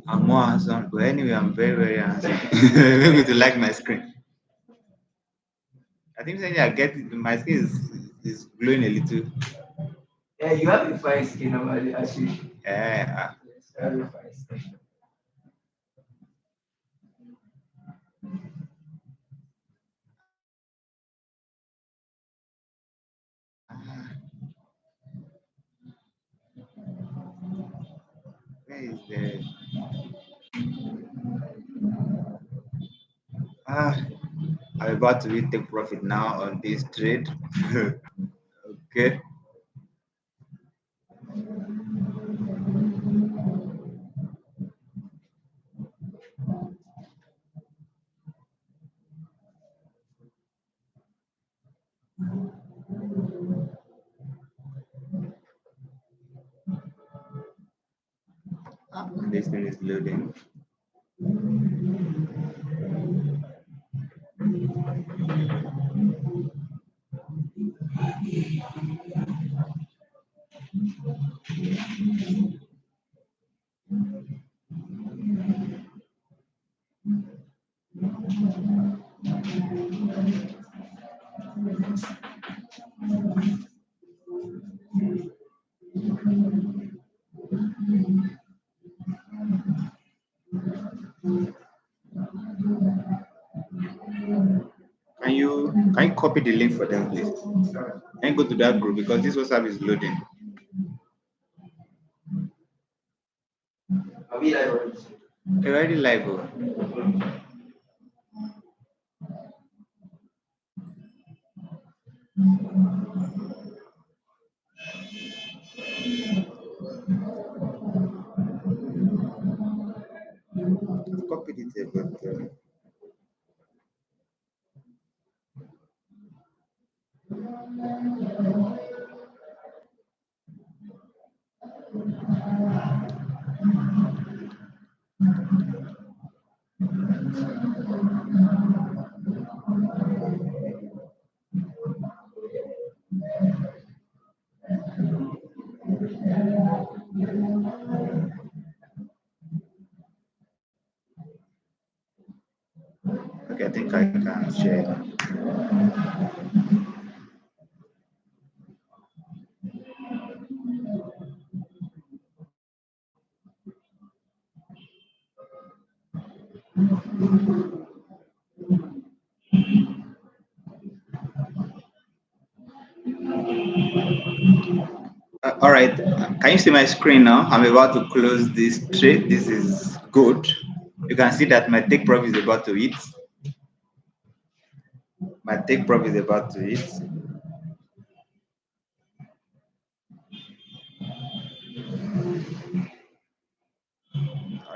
I'm more handsome, but anyway, I'm very, very handsome. Maybe to like my screen. I think saying I get it, my skin is glowing a little. Yeah, you have a fine skin normally, actually. Yeah. Yes, you have a fine skin. Where is the ah? I'm about to really take profit now on this trade. Okay. This thing is loading. Can you copy the link for them, please? Can you go to that group because this WhatsApp is loading. Are we live already? Already live. Oh. I've copied it here, but okay, I think I can share. All right. Can you see my screen now? I'm about to close this trade. This is good. You can see that my take profit is about to hit. My take profit is about to hit.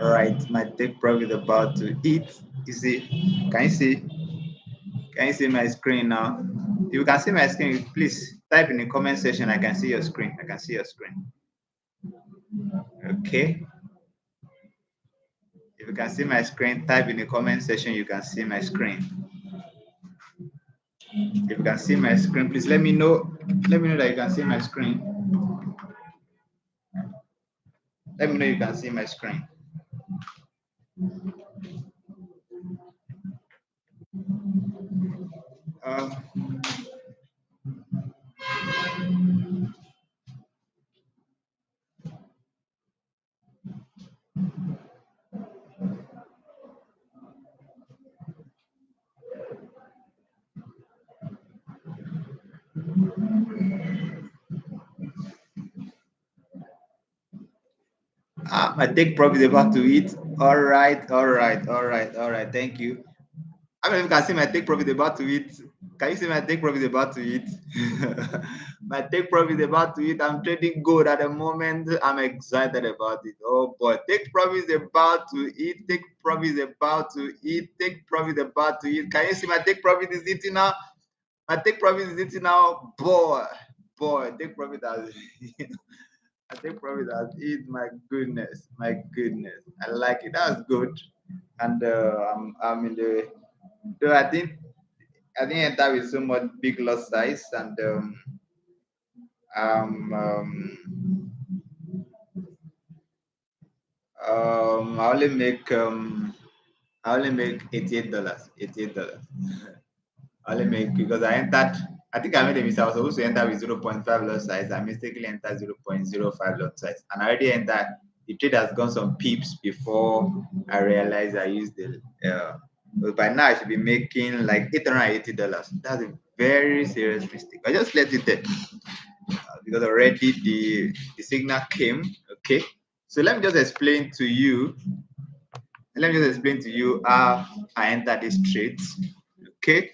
All right. My take profit is about to hit. You see? Can you see? Can you see my screen now? If you can see my screen, please type in the comment section. I can see your screen. I can see your screen. Okay. If you can see my screen, type in the comment section. You can see my screen. If you can see my screen, please let me know. Let me know that you can see my screen. Let me know you can see my screen. Uh, my take profit is about to eat. All right, all right, all right, all right. Thank you. I mean, you can see my take profit is about to eat. Can you see my take profit is about to eat? My take profit is about to eat. I'm trading gold at the moment. I'm excited about it. Oh boy, take profit is about to eat. Take profit is about to eat. Take profit is about to eat. Can you see my take profit is eating now? My take profit is eating now. Boy, take profit has I take profit as it. My goodness, my goodness. I like it. That's good. And I'm in the. Though I didn't enter with so much big lot size, and um, um, I only make $88. $88. I only make because I entered. I think I made a mistake. I was supposed to enter with 0.5 lot size. I mistakenly entered 0.05 lot size, and I already entered. The trade has gone some pips before I realized I used the. But by now I should be making like $880. That's a very serious mistake. I just let it there because already the signal came. Okay, so let me just explain to you. Let me just explain to you how I entered this trade. Okay,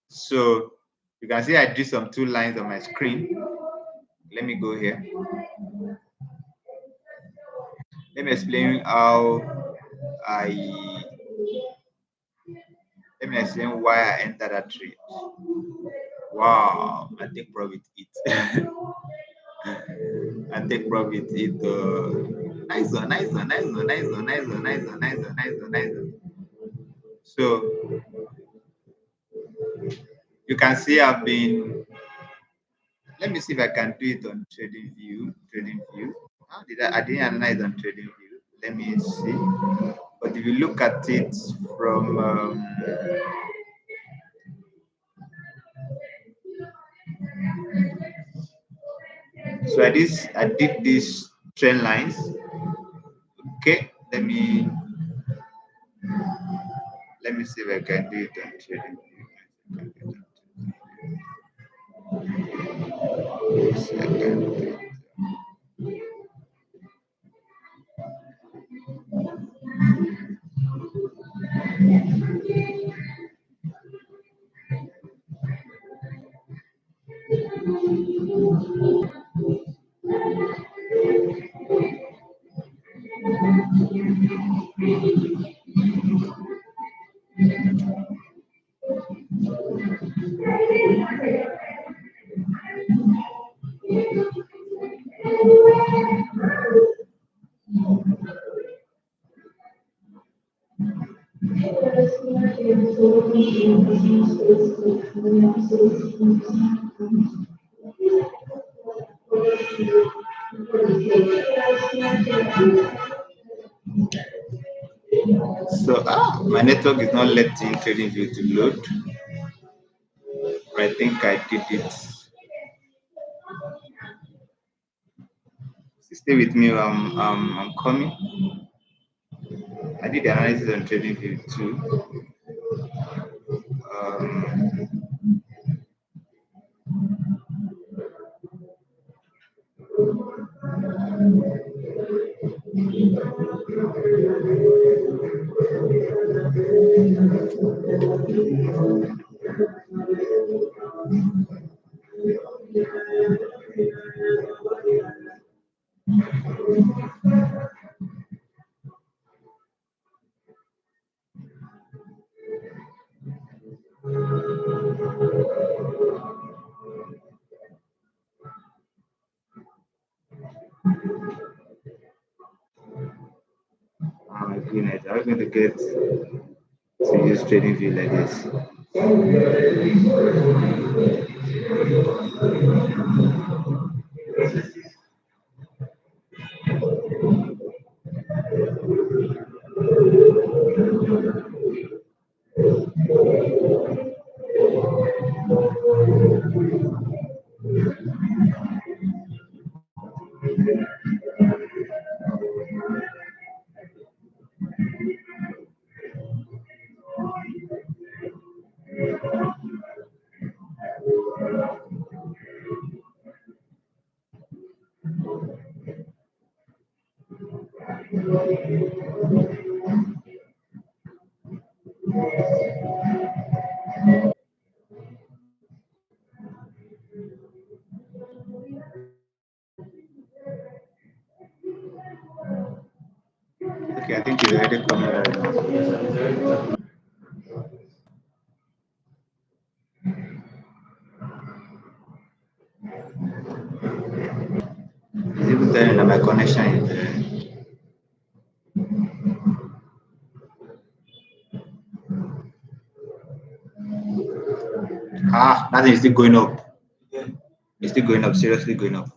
so you can see I drew some two lines on my screen. Let me go here. Let me explain how I let me explain why I entered that trade. Wow, I take profit it. I take profit it. Nice one, nice one, nice one, nice one, nice one, nice one, nice one, nice one, nice one. So you can see I've been. Let me see if I can do it on trading view. Trading view. How did I didn't analyze on trading view. Let me see. But if you look at it from so I did these trend lines. Okay, let me see if I can do it on trading view. Yes, I can do it. So my network is not letting trading view to load. I think I did it. Stay with me. I'm coming. I did the analysis on trading view too. Um, oh my goodness, are we going to get to use trading view like this? Okay, I think it's already coming right now. It's even telling that my connection is that thing is still going up. It's still going up, seriously going up.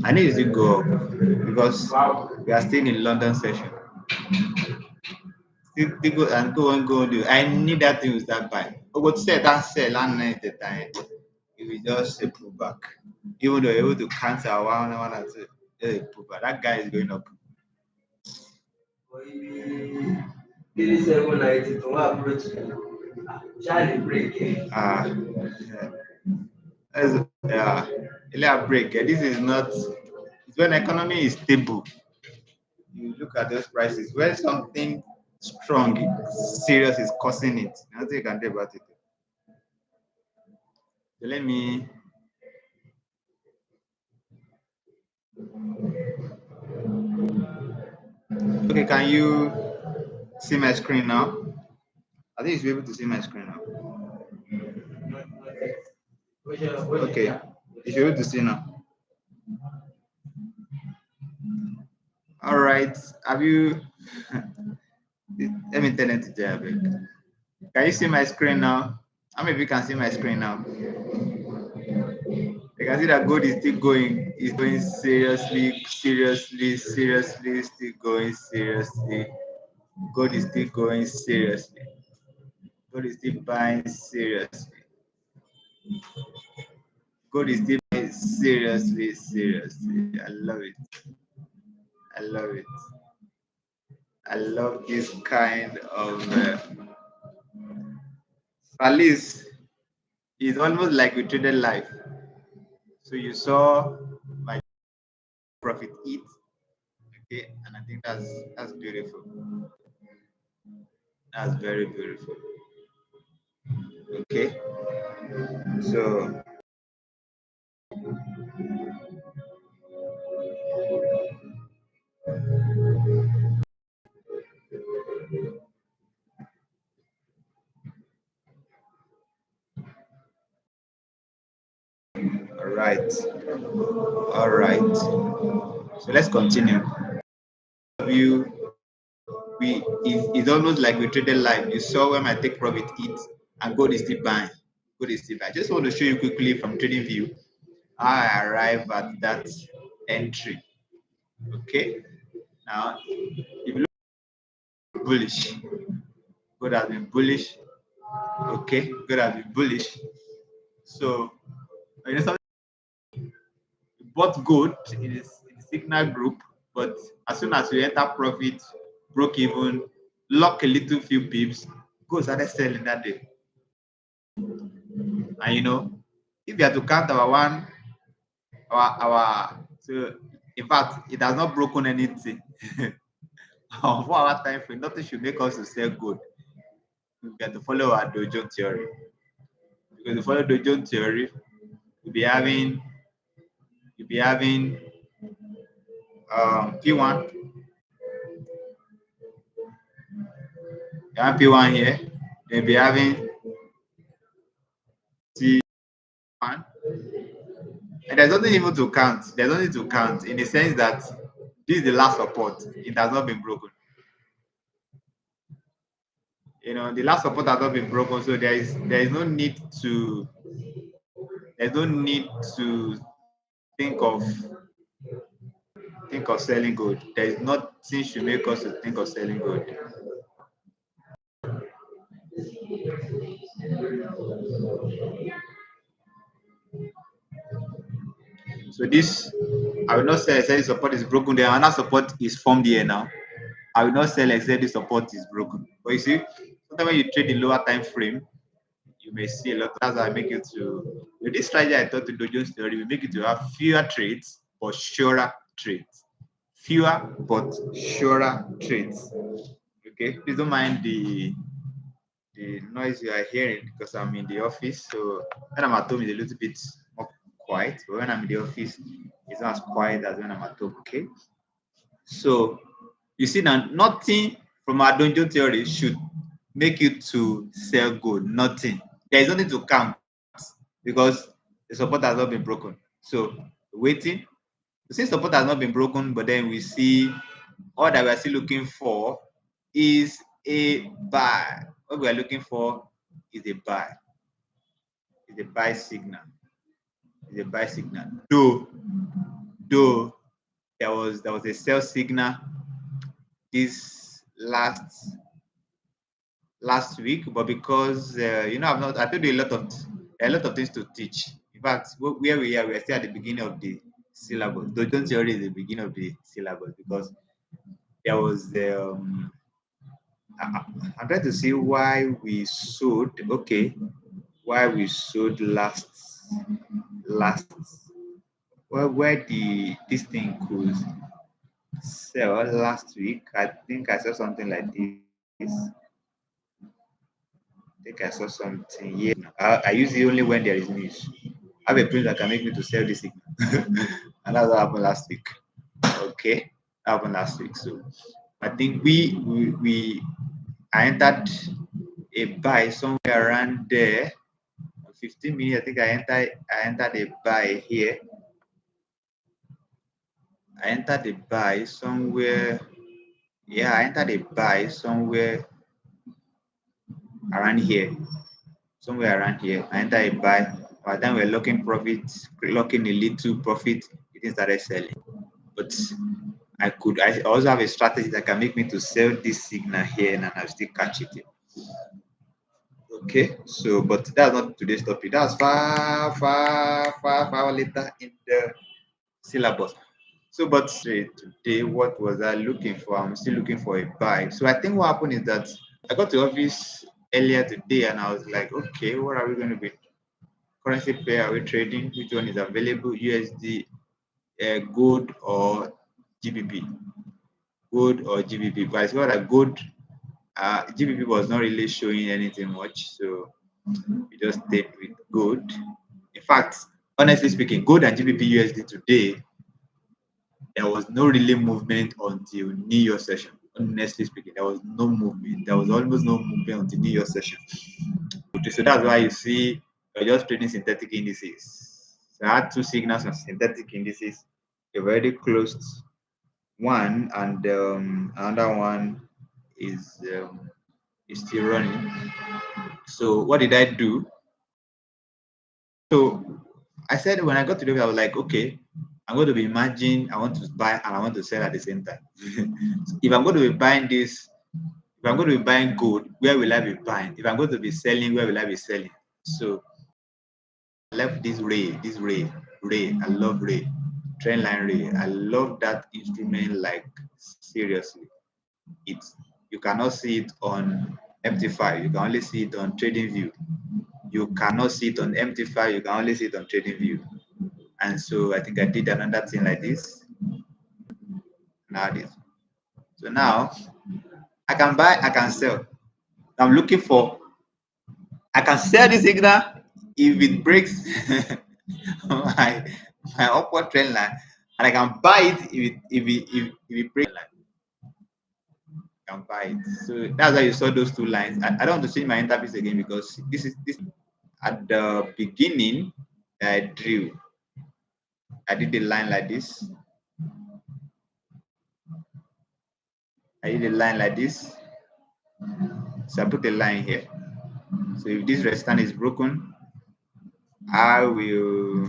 I need to go up because Wow. we are still in London session. Still go and go on. I need that thing with that buy. But what said that sell and night the time, it will just pull back. Even though you're able to cancel one or two, pull back. That guy is going up. But if 3790 to approach you, Charlie break it. Yeah. Yeah. A break. This is not. It's when economy is stable. You look at those prices. When something strong, serious is causing it, nothing you can do about it. So let me. Okay, can you see my screen now? I think you should be able to see my screen now. Not yet. Which Okay, yeah. you should be able to see now. All right. Have you? Let me turn it to Jabek. Can you see my screen now? How many of you can see my screen now? You can see that gold is still going. It's going seriously, still going seriously. Gold is still going seriously. Gold is still buying seriously. Gold is still buying seriously. I love it. I love it. I love this kind of. At least it's almost like we traded life. So you saw my profit eat, okay, and I think that's beautiful. That's very beautiful. Okay, so all right, all right. So let's continue. You, it's almost like we traded life. You saw where my take profit eat, and gold is still buying. Gold is still buying. I just want to show you quickly from trading view how I arrive at that entry. Okay, now if you look bullish, gold has been bullish. Okay, gold has been bullish. So you know, bought gold in the signal group, but as soon as we enter profit, broke even, lock a little few pips, gold started selling that day. And if you have to count our so in fact it has not broken anything on 4 hour time frame, nothing should make us to sell gold. We have to follow our dojo theory. Because to follow dojo theory, you'll be having P1. You have P1 here. You'll be having T1. And there's nothing even to count. There's nothing to count in the sense that this is the last support. It has not been broken. The last support has not been broken, so there is no need to think of selling gold. There is nothing should make us to think of selling gold. So this, I will not sell except the support is broken. There another support is formed here now. I will not sell except the support is broken. But you see, sometimes when you trade the lower time frame, you may see a lot. That's why I make it to with this strategy I taught in Dojo's theory, we make it to have fewer trades but surer trades. Fewer but surer trades. Okay, please don't mind the noise you are hearing because I'm in the office. So when I'm at home, it's a little bit more quiet. But when I'm in the office, it's not as quiet as when I'm at home. Okay. So you see now, nothing from our dojo theory should make you to sell gold. Nothing. There is nothing to count because the support has not been broken. So waiting. Since support has not been broken, but then we see all that we are still looking for is a buy. What we are looking for is a buy. Is a buy signal. Is a buy signal. Though though there was a sell signal this last week, but because I told you a lot of things to teach. In fact, where we are, we are still at the beginning of the syllabus. Don't theory is the beginning of the syllabus because there was I'm trying to see why we sold. Okay, why we sold last where the this thing could sell last week. I think I saw something like this. I think I saw something here. I use it only when there is news. I have a print that can make me to sell this signal. And that's what happened last week. Okay. That happened last week. So I think I entered a buy somewhere around there. 15 minutes. I think I entered a buy here. I entered a buy somewhere. Yeah, I entered a buy somewhere around here. Somewhere around here. I entered a buy. By the time we're locking a little profit, it didn't started selling. But I also have a strategy that can make me to sell this signal here and I'll still catch it here. Okay, so but that's not today's topic. That's far later in the syllabus. So, but today, what was I looking for? I'm still looking for a buy. So, I think what happened is that I got to office earlier today and I was like, okay, what are we going to be? Currency pair are we trading? Which one is available? USD, gold, or GBP? Gold or GBP? But I saw that gold, GBP was not really showing anything much. So, we just stayed with gold. In fact, honestly speaking, gold and GBP USD today, there was no really movement until New Year session. Honestly speaking, there was no movement. There was almost no movement until New Year session. So that's why you see you're just trading synthetic indices. So I had two signals on synthetic indices. They've already closed one, and another one is still running. So what did I do? So I said when I got to the I was like, okay, I'm going to be imagine I want to buy and I want to sell at the same time. So if I'm going to be buying this, if I'm going to be buying gold, where will I be buying? If I'm going to be selling, where will I be selling? So I left ray. I love ray, trend line ray. I love that instrument like seriously. It's you cannot see it on MT5. You can only see it on Trading View. You cannot see it on MT5. You can only see it on Trading View. And so I think I did another thing like this. Now this. So now I can buy, I can sell. I'm looking for, I can sell this signal if it breaks my upward trend line, and I can buy it if it breaks line. I can buy it. So that's why you saw those two lines. I don't want to change my interface again because this at the beginning I drew. I did a line like this. I did a line like this. So I put a line here. So if this resistance is broken, I will,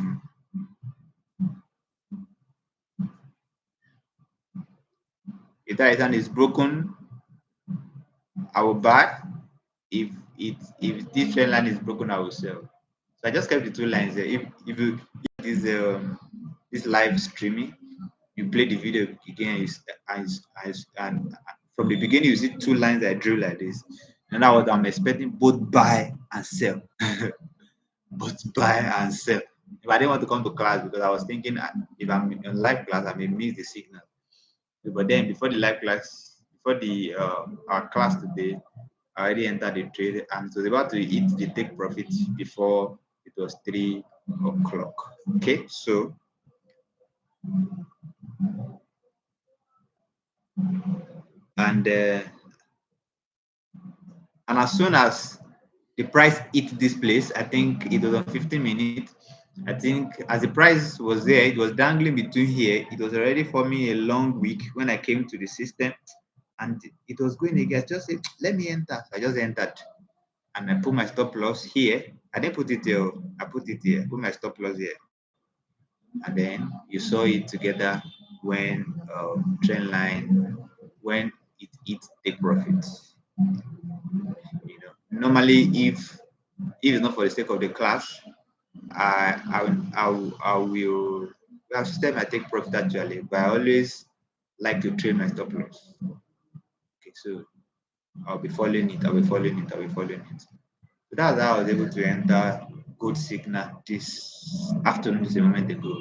if that resistance is broken, I will buy. If this trend line is broken, I will sell. So I just kept the two lines there. If this live streaming, you play the video again and from the beginning you see two lines I drew like this. And now I'm expecting both buy and sell. Both buy and sell. If I didn't want to come to class because I was thinking if I'm in live class, I may miss the signal. But then before the live class, before the our class today, I already entered the trade and was about to eat the take profit before it was 3 o'clock. Okay, so and uh, and as soon as the price hit this place, I think it was on 15 minutes. I think as the price was there, it was dangling between here. It was already forming a long wick when I came to the system, and it was going again. I just said, let me enter. I just entered, and I put my stop loss here. I didn't put it here. I put it here. I put my stop loss here. and then you saw it together when trend line, when it take profits. Normally, if it's not for the sake of the class, I will have system I take profit actually, but I always like to train my stop loss. Okay, so I'll be following it, I'll be following it, I'll be following it. So that's how I was able to enter good signal this afternoon, just a moment ago.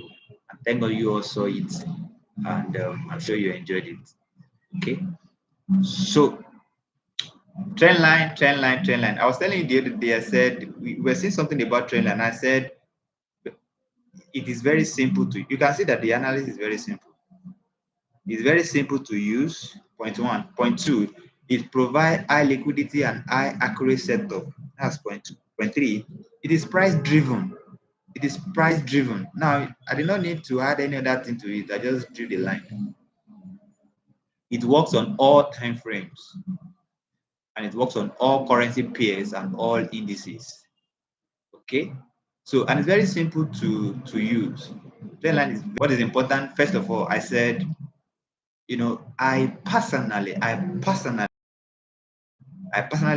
And thank God you all saw it, and I'm sure you enjoyed it. Okay, so trend line, trend line, trend line. I was telling you the other day, I said we were saying something about trend line. I said it is very simple to, you can see that the analysis is very simple. It's very simple to use. Point one. Point two, it provides high liquidity and high accurate setup. That's point two. Point three, it is price driven. It is price driven. Now, I did not need to add any other thing to it. I just drew the line. It works on all time frames, and it works on all currency pairs and all indices. Okay, so and it's very simple to use. Trend line is what is important. First of all, I said, I personally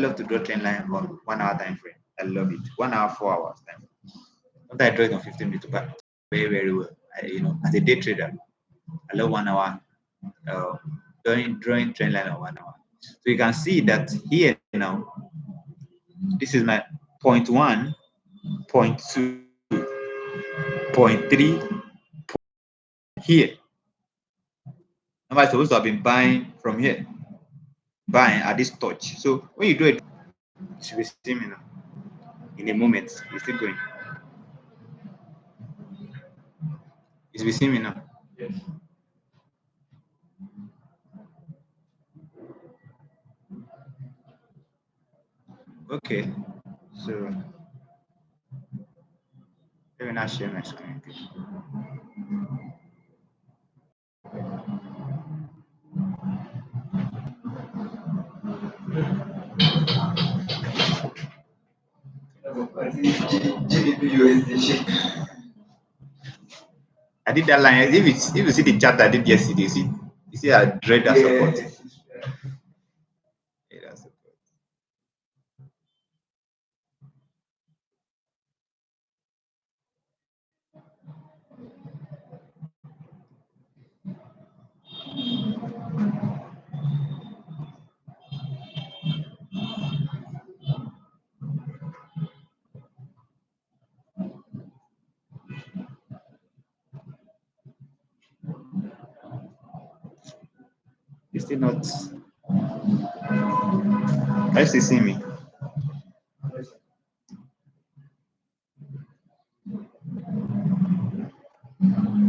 love to draw trend line on 1 hour time frame. I love it. 1 hour, 4 hours time frame. Sometimes I draw it on 15 minutes, but very, very well. As a day trader, I love 1 hour drawing trend line on 1 hour. So you can see that here now, this is my point one, point two, point three here. Now I'm supposed to have been buying from here, buying at this touch. So when you do it, you should be seeing me now. In a moment, it's still going. You should be seeing me now. Yes. Okay, so let me not share my screen. GBP I did that line. If you see the chart I did yesterday, you see I dread that support. Yes. Yeah, that support. You still not. Can you still see me?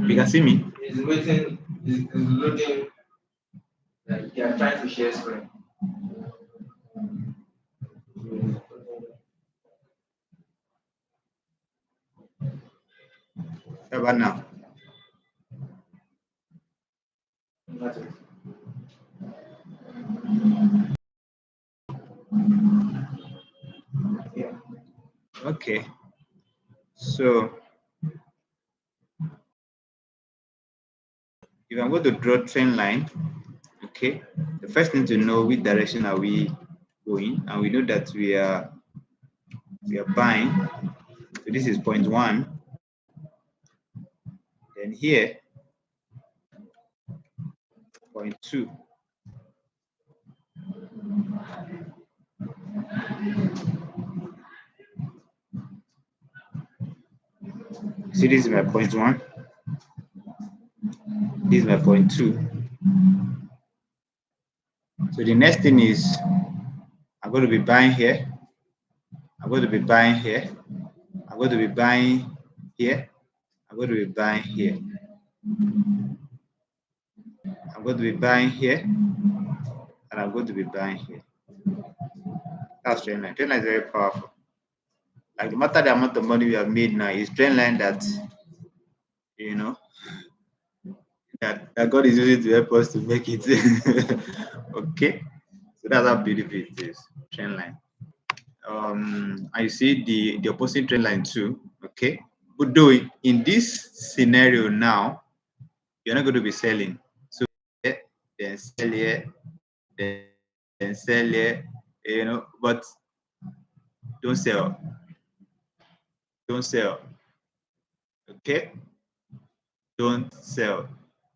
You can see me. He's waiting, he's loading, like they are trying to share screen. How about now? Not it. Yeah. Okay. So if I'm going to draw trend line, okay, the first thing to know which direction are we going, and we know that we are buying. So this is point one. Then here, point two. See, this is my point one. This is my point two. So the next thing is I'm going to be buying here. I'm going to be buying here. I'm going to be buying here. I'm going to be buying here. I'm going to be buying here. And I'm going to be buying here. That's trend line. Trend line is very powerful. Like no matter the amount of money we have made now, it's trend line that you know that God is using to help us to make it. Okay. So that's how beautiful it is. Trend line. I see the opposite trend line too. Okay. But though in this scenario now, you're not going to be selling. So then sell here, then sell here, but don't sell. Don't sell. Okay? Don't sell.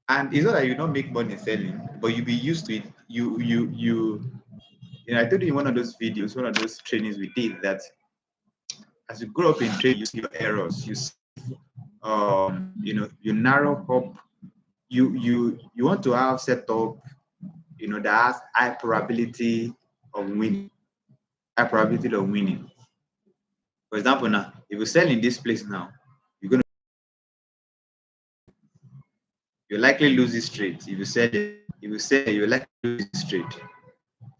And it's not that you don't make money selling, but you'll be used to it. I told you in one of those videos, one of those trainings we did, that as you grow up in trade, you see your errors. You narrow up. You want to have set up, that has high probability of winning. High probability of winning. For example, now if you sell in this place now, you likely lose this trade. If you sell, you likely lose this trade.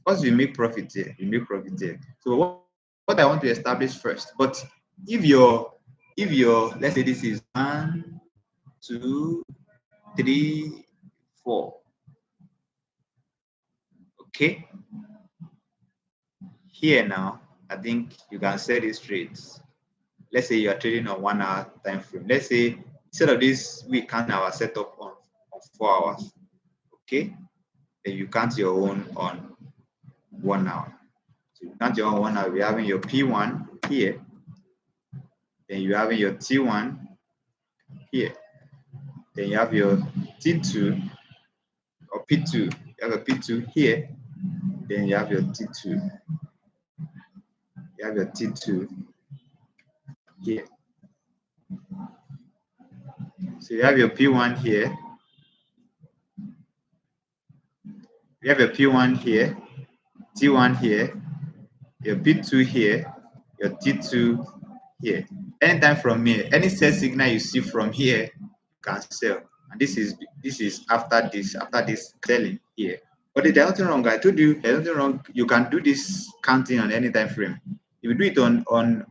First, you make profit here. You make profit here. So what I want to establish first, but if your let's say this is 1, 2, 3, 4. Okay. Here now, I think you can set these trades. Let's say you are trading on 1 hour time frame. Let's say instead of this, we count our setup on 4 hours. Okay. Then you count your own on 1 hour. So you count your own 1 hour. We're having your P1 here. Then you're having your T1 here. Then you have your T2 or P2. You have a P2 here. Then you have your T2. You have your T2 here. So you have your P1 here. You have your P1 here, T1 here, your P2 here, your T2 here. Anytime from here, any sell signal you see from here, you can sell. And this is after this selling here. But there's nothing wrong. I told you there's nothing wrong. You can do this counting on any time frame. If you do it on 1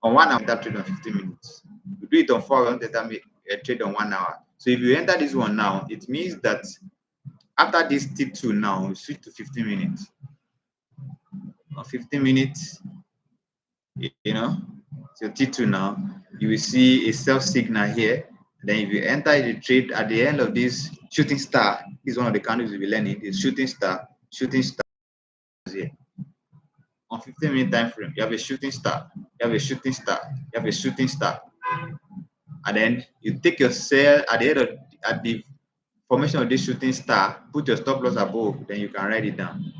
hour, that trade on 15 minutes. If you do it on 4 hours, that trade on 1 hour. So if you enter this one now, it means that after this T2 now, you switch to 15 minutes. On 15 minutes, so T2 now, you will see a sell signal here. Then if you enter the trade at the end of this shooting star, this is one of the candles you'll be learning, is shooting star here. On 15-minute time frame, you have a shooting star, you have a shooting star, you have a shooting star. And then you take your sell at the formation of this shooting star, put your stop loss above, then you can write it down.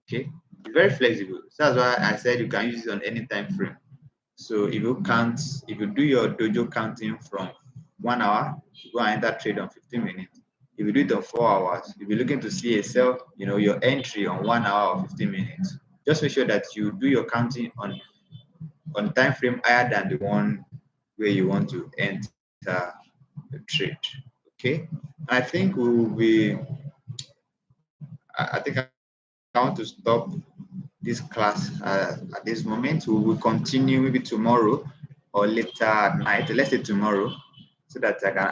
Okay, it's very flexible. So that's why I said you can use it on any time frame. So if you do your dojo counting from 1 hour, you go and enter trade on 15 minutes. If you do it on 4 hours, you'll be looking to see a sell, your entry on 1 hour or 15 minutes. Just make sure that you do your counting on time frame higher than the one where you want to enter the trade. Okay, I think we will be. I think I want to stop this class at this moment. We will continue maybe tomorrow or later at night. Let's say tomorrow, so that I can.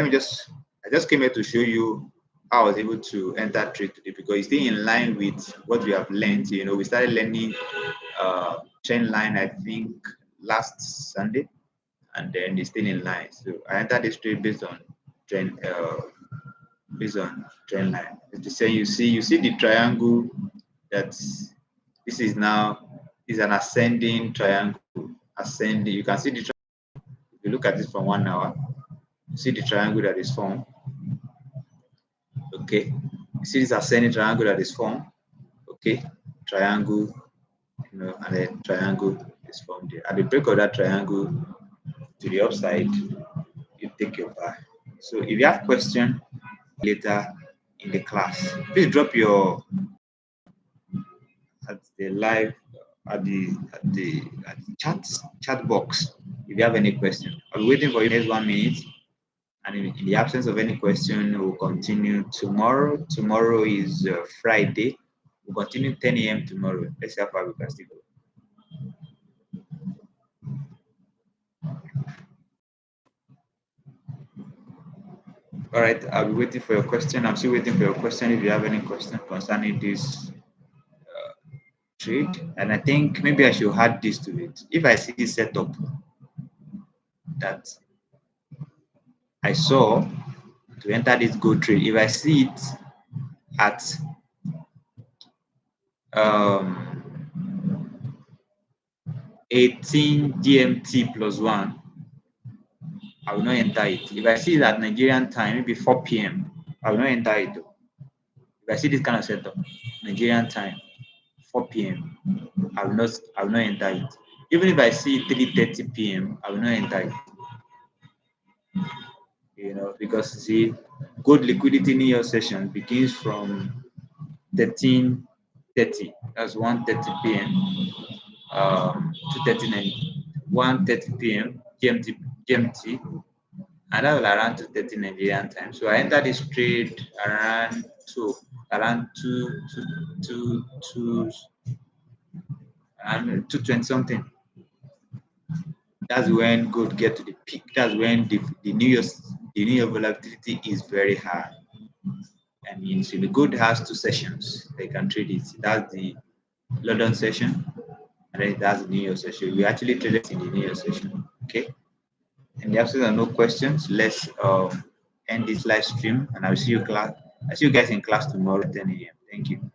I just came here to show you how I was able to enter trade today, because it's still in line with what we have learned. We started learning trend line, I think, last Sunday, and then it's still in line. So I entered this trade based on trend line. It's the same. You see the triangle. This is an ascending triangle. Ascending. You can see the triangle. If you look at this from 1 hour, you see the triangle that is formed. Okay. You see this ascending triangle that is formed. Okay. Triangle, and then triangle is formed there. At the break of that triangle to the upside, you take your buy. So if you have questions later in the class, please drop your at the live at the chat box if you have any question. I'll be waiting for you next 1 minute. And in the absence of any question, we'll continue tomorrow. Tomorrow is Friday. We'll continue 10 a.m. tomorrow. Let's see how far we can still go. All right, I'll be waiting for your question. I'm still waiting for your question if you have any question concerning this trade. And I think maybe I should add this to it. If I see this setup, that I saw to enter this gold trade. If I see it at 18 GMT plus 1, I will not enter it. If I see it at Nigerian time, maybe 4 p.m., I will not enter it. If I see this kind of setup, Nigerian time, 4 p.m., I will not enter it. Even if I see 3:30 p.m., I will not enter it. Because see, gold liquidity in your session begins from 13:30. That's 1:30 p.m. 2:30 1:30 p.m. GMT, and that was around 2:30 Nigerian time. So I entered this trade around 2:20 something. That's when gold get to the peak. That's when the New Year volatility is very high. And so the gold has two sessions. They can trade it. That's the London session, and then that's the New Year session. We actually traded in the New Year session. Okay. And the absence of no questions, let's end this live stream, and I'll see you guys in class tomorrow at 10 a.m. Thank you.